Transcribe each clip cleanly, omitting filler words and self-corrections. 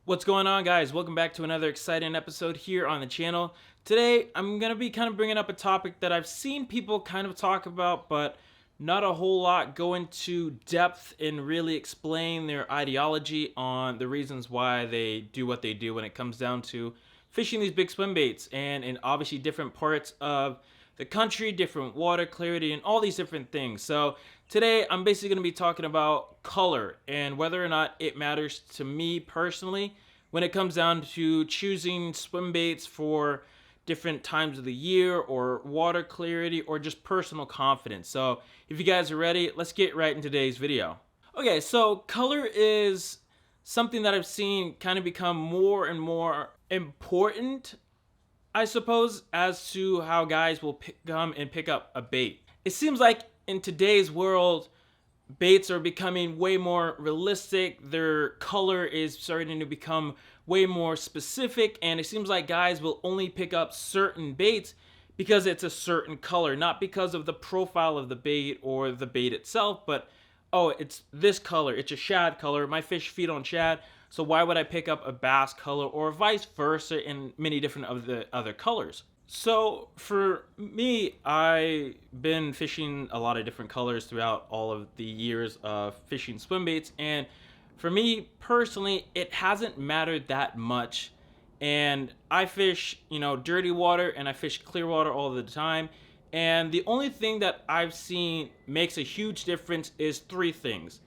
What's going on, guys? Welcome back to another exciting episode here on the channel. Today I'm going to be kind of bringing up a topic that I've seen people kind of talk about, but not a whole lot go into depth and really explain their ideology on the reasons why they do what they do when it comes down to fishing these big swim baits, and in obviously different parts of the country, different water clarity, and all these different things. So today I'm basically going to be talking about color and whether or not it matters to me personally when it comes down to choosing swim baits for different times of the year, or water clarity, or just personal confidence. So if you guys are ready, let's get right into today's video. Okay, so color is something that I've seen kind of become more and more important, I suppose, as to how guys will come and pick up a bait. It seems like in today's world, baits are becoming way more realistic. Their color is starting to become way more specific, and it seems like guys will only pick up certain baits because it's a certain color, not because of the profile of the bait or the bait itself, but oh, it's this color, it's a shad color, my fish feed on shad, so why would I pick up a bass color, or vice versa in many different of the other colors. So for me, I've been fishing a lot of different colors throughout all of the years of fishing swim baits, and for me personally, it hasn't mattered that much. And I fish, dirty water, and I fish clear water all the time. And the only thing that I've seen makes a huge difference is three things: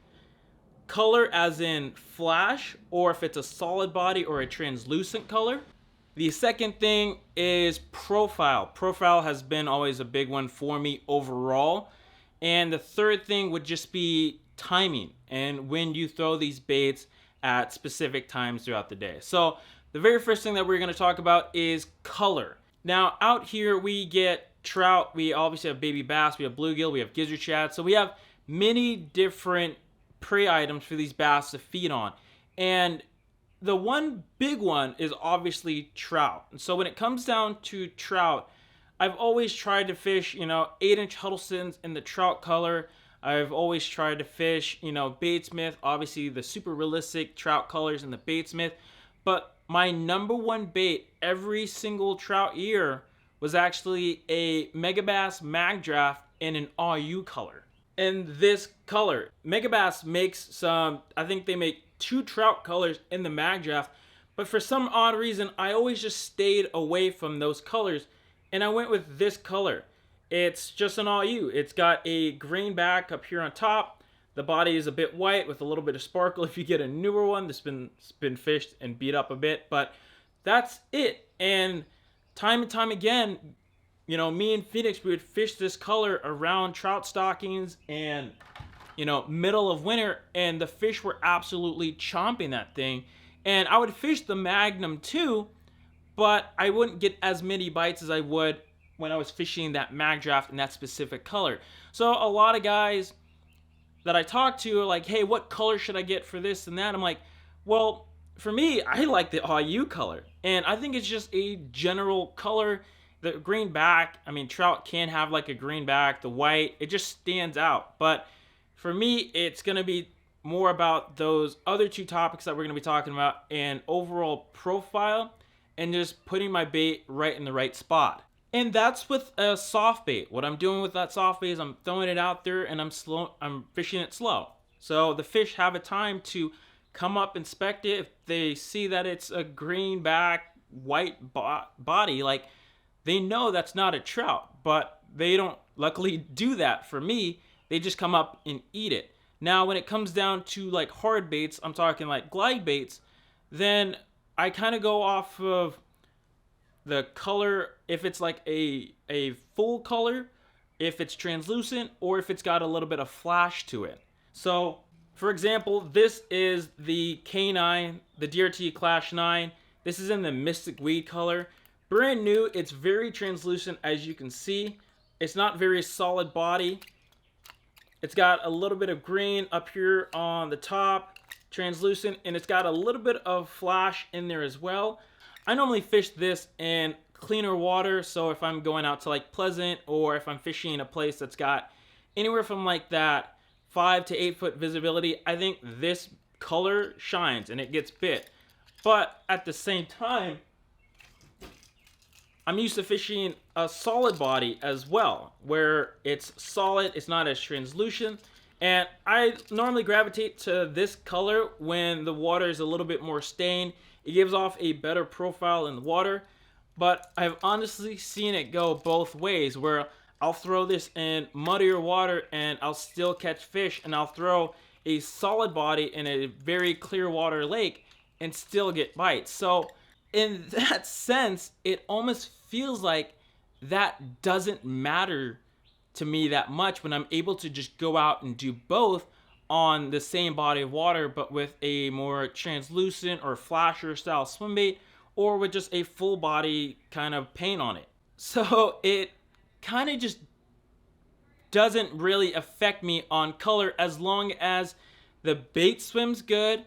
color, as in flash, or if it's a solid body or a translucent color. The second thing is profile. Profile has been always a big one for me overall. And the third thing would just be timing, and when you throw these baits at specific times throughout the day. So the very first thing that we're going to talk about is color. Now out here we get trout, we obviously have baby bass, we have bluegill, we have gizzard shad. So we have many different prey items for these bass to feed on. And the one big one is obviously trout. And so when it comes down to trout, I've always tried to fish, 8-inch Huddlestons in the trout color. I've always tried to fish, Batesmith, obviously the super realistic trout colors in the Batesmith. But my number one bait every single trout year was actually a Megabass Mag Draft in an RU color. In this color, Megabass makes I think they make 2 trout colors in the Mag Draft, but for some odd reason, I always just stayed away from those colors, and I went with this color. It's just an RU. It's got a green back up here on top. The body is a bit white with a little bit of sparkle if you get a newer one that's been fished and beat up a bit, but that's it. And time again, me and Phoenix, we would fish this color around trout stockings and, middle of winter, and the fish were absolutely chomping that thing. And I would fish the Magnum too, but I wouldn't get as many bites as I would when I was fishing that Mag Draft in that specific color. So a lot of guys that I talk to are like, hey, what color should I get for this and that? I'm like, well, for me, I like the RU color. And I think it's just a general color. The green back, trout can have like a green back, the white, it just stands out. But for me, it's going to be more about those other two topics that we're going to be talking about, and overall profile, and just putting my bait right in the right spot. And that's with a soft bait. What I'm doing with that soft bait is I'm throwing it out there and I'm fishing it slow. So the fish have a time to come up, inspect it. If they see that it's a green back, white body, like, they know that's not a trout, but they don't luckily do that for me. They just come up and eat it. Now, when it comes down to like hard baits, I'm talking like glide baits, then I kind of go off of the color, if it's like a full color, if it's translucent, or if it's got a little bit of flash to it. So, for example, this is the K9, the DRT Clash 9. This is in the Mystic Weed color. Brand new, it's very translucent, as you can see. It's not very solid body. It's got a little bit of green up here on the top, translucent, and it's got a little bit of flash in there as well. I normally fish this in cleaner water, so if I'm going out to like Pleasant, or if I'm fishing in a place that's got anywhere from like that 5 to 8 foot visibility, I think this color shines and it gets bit. But at the same time, I'm used to fishing a solid body as well, where it's solid, it's not as translucent. And I normally gravitate to this color when the water is a little bit more stained. It gives off a better profile in the water. But I've honestly seen it go both ways, where I'll throw this in muddier water and I'll still catch fish, and I'll throw a solid body in a very clear water lake and still get bites. So in that sense, it almost feels like that doesn't matter to me that much when I'm able to just go out and do both on the same body of water, but with a more translucent or flasher style swim bait, or with just a full body kind of paint on it. So it kind of just doesn't really affect me on color as long as the bait swims good,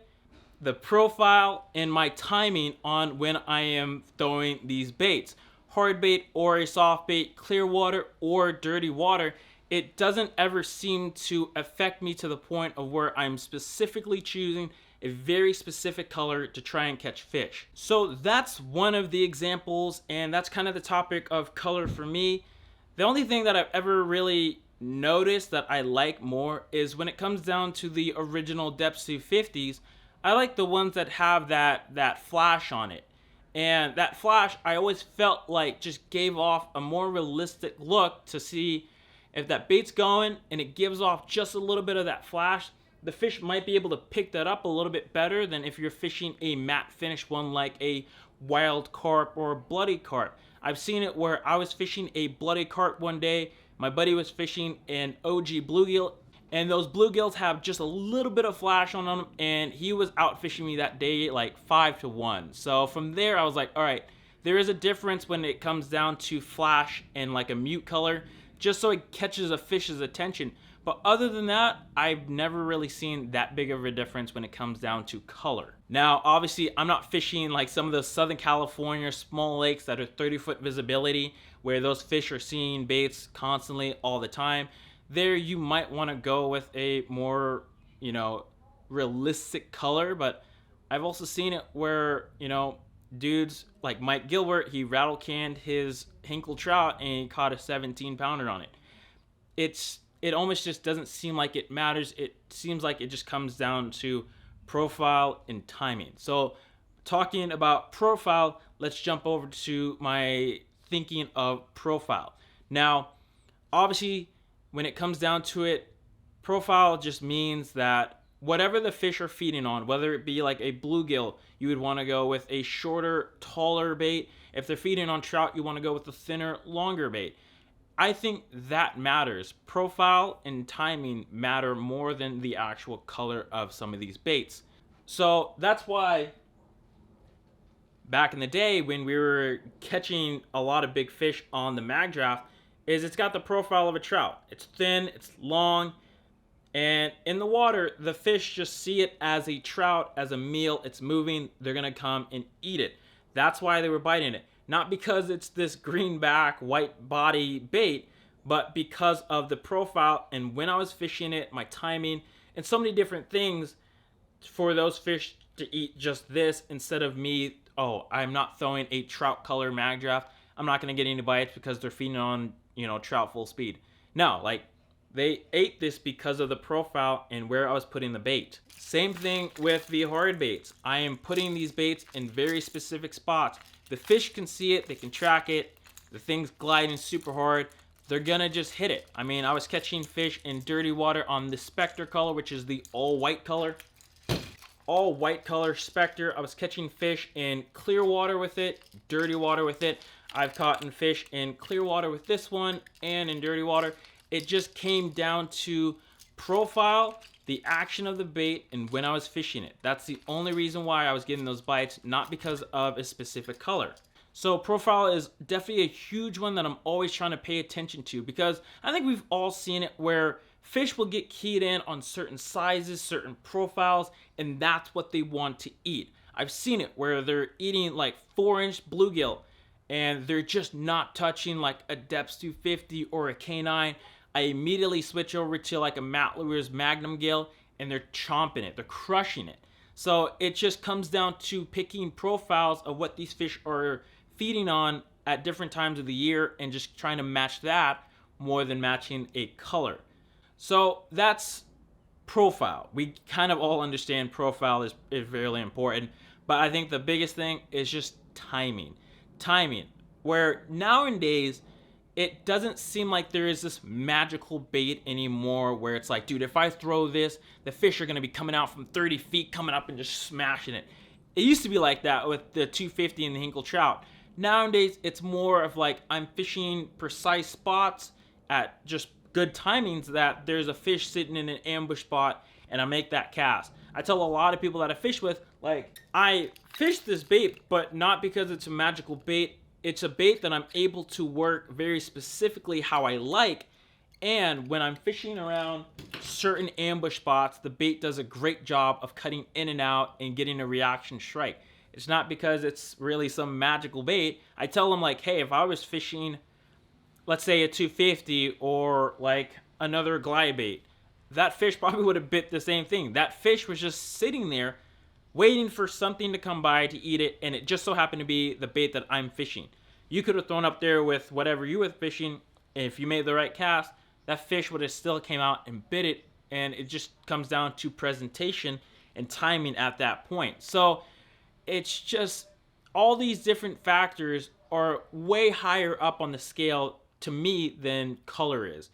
the profile, and my timing on when I am throwing these baits. Hard bait or a soft bait, clear water or dirty water, it doesn't ever seem to affect me to the point of where I'm specifically choosing a very specific color to try and catch fish. So that's one of the examples, and that's kind of the topic of color for me. The only thing that I've ever really noticed that I like more is when it comes down to the original Depths 250s, I like the ones that have that flash on it. And that flash, I always felt like just gave off a more realistic look to see if that bait's going and it gives off just a little bit of that flash. The fish might be able to pick that up a little bit better than if you're fishing a matte finish one like a wild carp or bloody carp. I've seen it where I was fishing a bloody carp one day. My buddy was fishing an OG bluegill, and those bluegills have just a little bit of flash on them, and he was out fishing me that day like 5-1. So from there I was like, all right, there is a difference when it comes down to flash and like a mute color, just so it catches a fish's attention. But other than that, I've never really seen that big of a difference when it comes down to color. Now, obviously, I'm not fishing like some of those Southern California small lakes that are 30-foot visibility, where those fish are seeing baits constantly all the time. There you might want to go with a more, realistic color, but I've also seen it where, dudes like Mike Gilbert, he rattle canned his Hinkle trout and he caught a 17-pounder on it. It almost just doesn't seem like it matters. It seems like it just comes down to profile and timing. So talking about profile, let's jump over to my thinking of profile. Now, obviously, when it comes down to it, profile just means that whatever the fish are feeding on, whether it be like a bluegill, you would want to go with a shorter, taller bait. If they're feeding on trout, you want to go with a thinner, longer bait. I think that matters. Profile and timing matter more than the actual color of some of these baits. So that's why back in the day when we were catching a lot of big fish on the mag draft, is it's got the profile of a trout. It's thin, it's long, and in the water, the fish just see it as a trout, as a meal. It's moving, they're gonna come and eat it. That's why they were biting it. Not because it's this greenback, white body bait, but because of the profile and when I was fishing it, my timing, and so many different things for those fish to eat just this instead of me, I'm not throwing a trout color mag draft. I'm not going to get any bites because they're feeding on, trout full speed. No, like they ate this because of the profile and where I was putting the bait. Same thing with the hard baits. I am putting these baits in very specific spots. The fish can see it, they can track it. The thing's gliding super hard. They're gonna just hit it. I mean, I was catching fish in dirty water on the Spectre color, which is the all white color. All white color Spectre. I was catching fish in clear water with it, dirty water with it. I've caught fish in clear water with this one and in dirty water. It just came down to profile, the action of the bait, and when I was fishing it. That's the only reason why I was getting those bites, not because of a specific color. So profile is definitely a huge one that I'm always trying to pay attention to, because I think we've all seen it where fish will get keyed in on certain sizes, certain profiles, and that's what they want to eat. I've seen it where they're eating like 4-inch bluegill and they're just not touching like a Depths 250 or a K9. I immediately switch over to like a Matt Lure's Magnum gill and they're chomping it, they're crushing it. So it just comes down to picking profiles of what these fish are feeding on at different times of the year and just trying to match that more than matching a color. So that's profile. We kind of all understand profile is really important, but I think the biggest thing is just timing. Timing, where nowadays it doesn't seem like there is this magical bait anymore where it's like, dude, if I throw this, the fish are going to be coming out from 30 feet, coming up and just smashing it. It used to be like that with the 250 and the Hinkle trout. Nowadays, it's more of like I'm fishing precise spots at just good timings that there's a fish sitting in an ambush spot and I make that cast. I tell a lot of people that I fish with, like, I fish this bait, but not because it's a magical bait. It's a bait that I'm able to work very specifically how I like. And when I'm fishing around certain ambush spots, the bait does a great job of cutting in and out and getting a reaction strike. It's not because it's really some magical bait. I tell them, like, hey, if I was fishing, let's say a 250 or like another glide bait, that fish probably would have bit the same thing. That fish was just sitting there waiting for something to come by to eat it, and it just so happened to be the bait that I'm fishing. You could have thrown up there with whatever you were fishing, and if you made the right cast, that fish would have still came out and bit it, and it just comes down to presentation and timing at that point. So it's just all these different factors are way higher up on the scale to me than color is.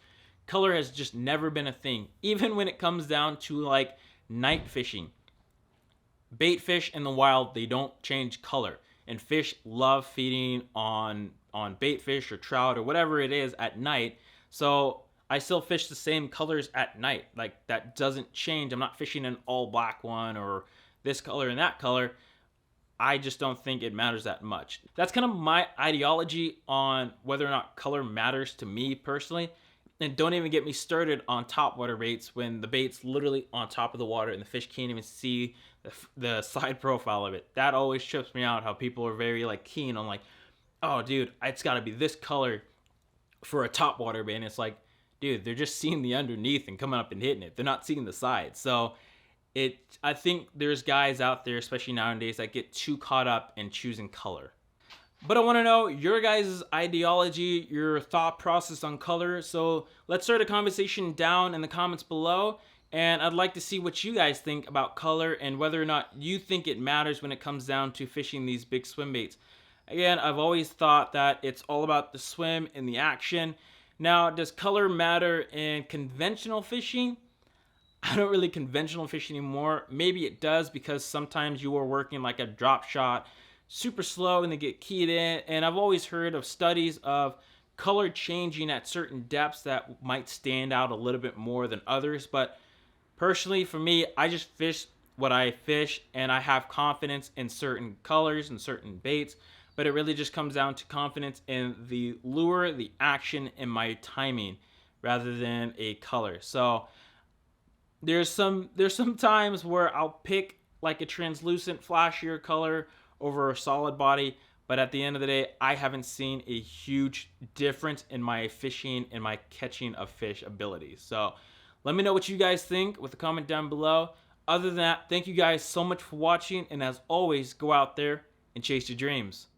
Color has just never been a thing. Even when it comes down to like night fishing, bait fish in the wild, they don't change color, and fish love feeding on bait fish or trout or whatever it is at night. So I still fish the same colors at night. Like, that doesn't change. I'm not fishing an all black one or this color and that color. I just don't think it matters that much. That's kind of my ideology on whether or not color matters to me personally. And don't even get me started on topwater baits when the bait's literally on top of the water and the fish can't even see the side profile of it. That always trips me out, how people are very like keen on like, oh dude, it's got to be this color for a topwater bait. And it's like, dude, they're just seeing the underneath and coming up and hitting it. They're not seeing the sides. So I think there's guys out there, especially nowadays, that get too caught up in choosing color. But I want to know your guys' ideology, your thought process on color. So let's start a conversation down in the comments below. And I'd like to see what you guys think about color and whether or not you think it matters when it comes down to fishing these big swim baits. Again, I've always thought that it's all about the swim and the action. Now, does color matter in conventional fishing? I don't really conventional fish anymore. Maybe it does because sometimes you are working like a drop shot super slow and they get keyed in. And I've always heard of studies of color changing at certain depths that might stand out a little bit more than others. But personally, for me, I just fish what I fish and I have confidence in certain colors and certain baits. But it really just comes down to confidence in the lure, the action, and my timing rather than a color. So there's some times where I'll pick like a translucent flashier color over a solid body, but at the end of the day, I haven't seen a huge difference in my fishing and my catching of fish abilities. So let me know what you guys think with a comment down below. Other than that, thank you guys so much for watching, and as always, go out there and chase your dreams.